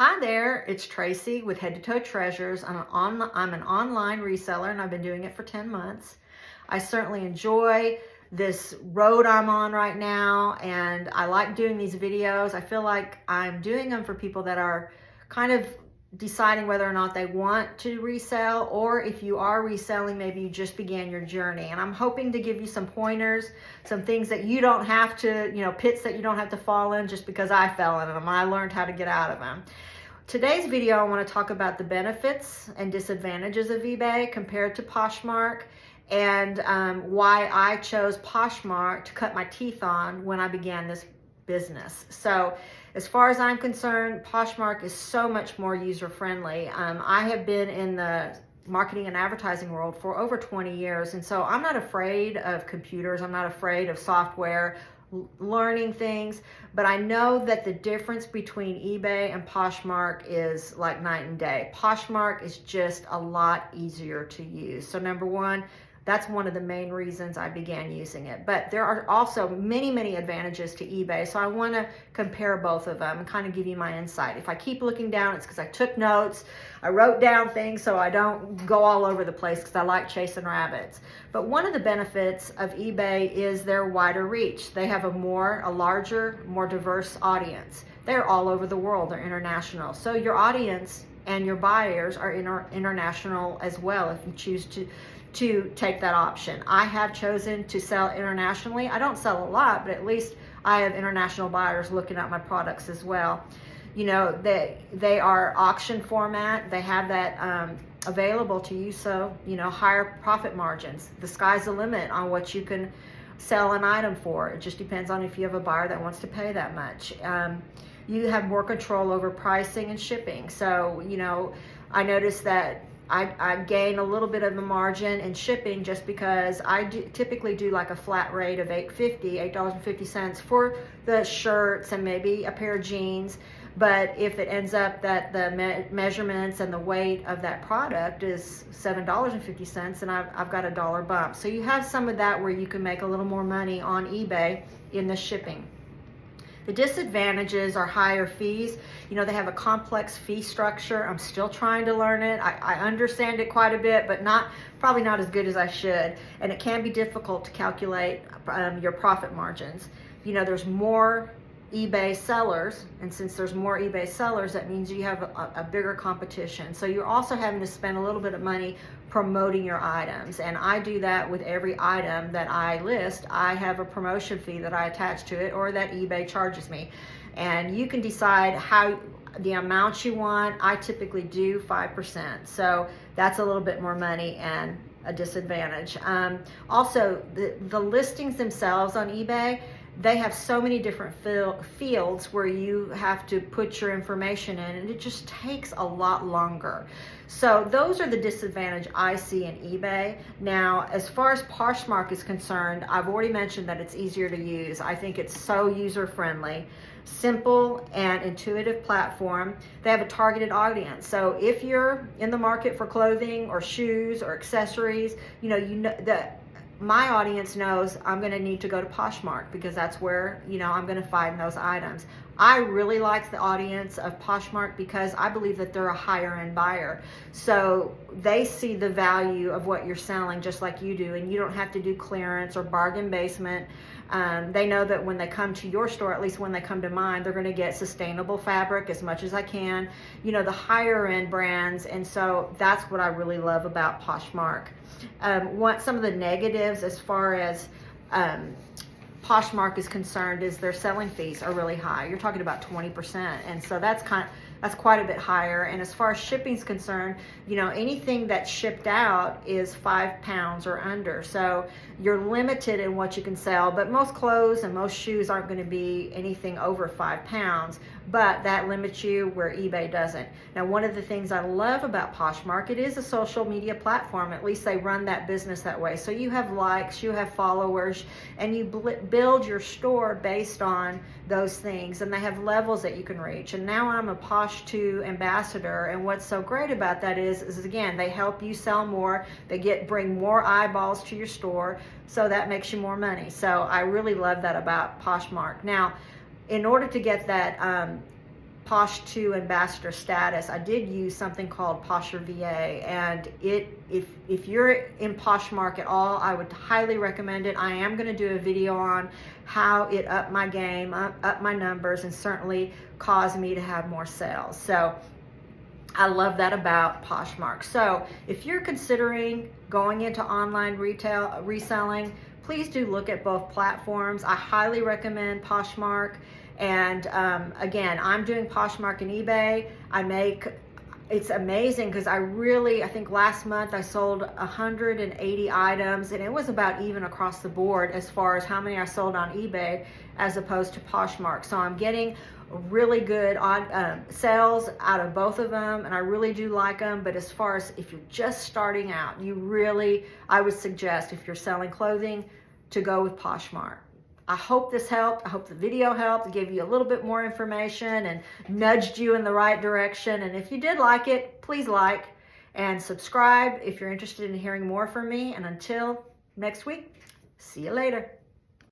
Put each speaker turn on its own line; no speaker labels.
Hi there, it's Tracy with Head to Toe Treasures. I'm an online reseller and I've been doing it for 10 months. I certainly enjoy this road I'm on right now, and I like doing these videos. I feel like I'm doing them for people that are kind of deciding whether or not they want to resell, or if you are reselling, maybe you just began your journey. And I'm hoping to give you some pointers, some things that you don't have to, pits that you don't have to fall in just because I fell in them. I learned how to get out of them. Today's video, I want to talk about the benefits and disadvantages of eBay compared to Poshmark, and why I chose Poshmark to cut my teeth on when I began this business. So as far as I'm concerned, Poshmark is so much more user-friendly. I have been in the marketing and advertising world for over 20 years, and so I'm not afraid of computers. I'm not afraid of software, learning things, but I know that the difference between eBay and Poshmark is like night and day. Poshmark is just a lot easier to use. So number one, that's one of the main reasons I began using it. But there are also many advantages to eBay. So I want to compare both of them and kind of give you my insight. If I keep looking down, it's because I took notes. I wrote down things so I don't go all over the place, because I like chasing rabbits. But one of the benefits of eBay is their wider reach. They have a larger, more diverse audience. They're all over the world. They're international. So your audience and your buyers are international as well, if you choose to take that option. I have chosen to sell internationally. I don't sell a lot, but at least I have international buyers looking at my products as well. They are auction format. They have that available to you, so higher profit margins. The sky's the limit on what you can sell an item for. It just depends on if you have a buyer that wants to pay that much. You have more control over pricing and shipping. So I noticed that I gain a little bit of a margin in shipping, just because I typically do like a flat rate of $8.50 for the shirts and maybe a pair of jeans. But if it ends up that the measurements and the weight of that product is $7.50, and I've got a $1 bump. So you have some of that where you can make a little more money on eBay in the shipping. The disadvantages are higher fees. They have a complex fee structure. I'm still trying to learn it. I understand it quite a bit, but probably not as good as I should. And it can be difficult to calculate your profit margins. There's more eBay sellers, and since there's more eBay sellers, that means you have a bigger competition. So you're also having to spend a little bit of money promoting your items, and I do that with every item that I list. I have a promotion fee that I attach to it, or that eBay charges me, and you can decide the amount you want. I typically do 5%, so that's a little bit more money and a disadvantage. Also, the listings themselves on eBay, they have so many different fields where you have to put your information in, and it just takes a lot longer. So those are the disadvantage I see in eBay. Now, as far as Poshmark is concerned, I've already mentioned that it's easier to use. I think it's so user-friendly, simple and intuitive platform. They have a targeted audience. So if you're in the market for clothing or shoes or accessories, my audience knows I'm going to need to go to Poshmark, because that's where I'm going to find those items. I really like the audience of Poshmark because I believe that they're a higher end buyer. So they see the value of what you're selling just like you do, and you don't have to do clearance or bargain basement. They know that when they come to your store, at least when they come to mine, they're going to get sustainable fabric as much as I can, the higher end brands. And so that's what I really love about Poshmark. Some of the negatives as far as Poshmark is concerned is their selling fees are really high. You're talking about 20%, and so that's quite a bit higher. And as far as shipping is concerned, anything that's shipped out is 5 pounds or under. So you're limited in what you can sell, but most clothes and most shoes aren't going to be anything over 5 pounds, but that limits you where eBay doesn't. Now, one of the things I love about Poshmark, it is a social media platform. At least they run that business that way. So you have likes, you have followers, and you build your store based on those things, and they have levels that you can reach. And now I'm a Posh 2 ambassador, and what's so great about that is again, they help you sell more. They bring more eyeballs to your store, so that makes you more money. So I really love that about Poshmark. Now, in order to get that Posh 2 ambassador status, I did use something called Posher VA, and if you're in Poshmark at all, I would highly recommend it. I am going to do a video on how it upped my game, up my numbers, and certainly caused me to have more sales. So I love that about Poshmark. So if you're considering going into online reselling, please do look at both platforms. I highly recommend Poshmark. And again, I'm doing Poshmark and eBay. It's amazing because I think last month I sold 180 items, and it was about even across the board as far as how many I sold on eBay as opposed to Poshmark. So I'm getting really good sales out of both of them, and I really do like them. But as far as if you're just starting out, I would suggest, if you're selling clothing, to go with Poshmark. I hope this helped. I hope the video helped, gave you a little bit more information and nudged you in the right direction. And if you did like it, please like and subscribe if you're interested in hearing more from me. And until next week, see you later.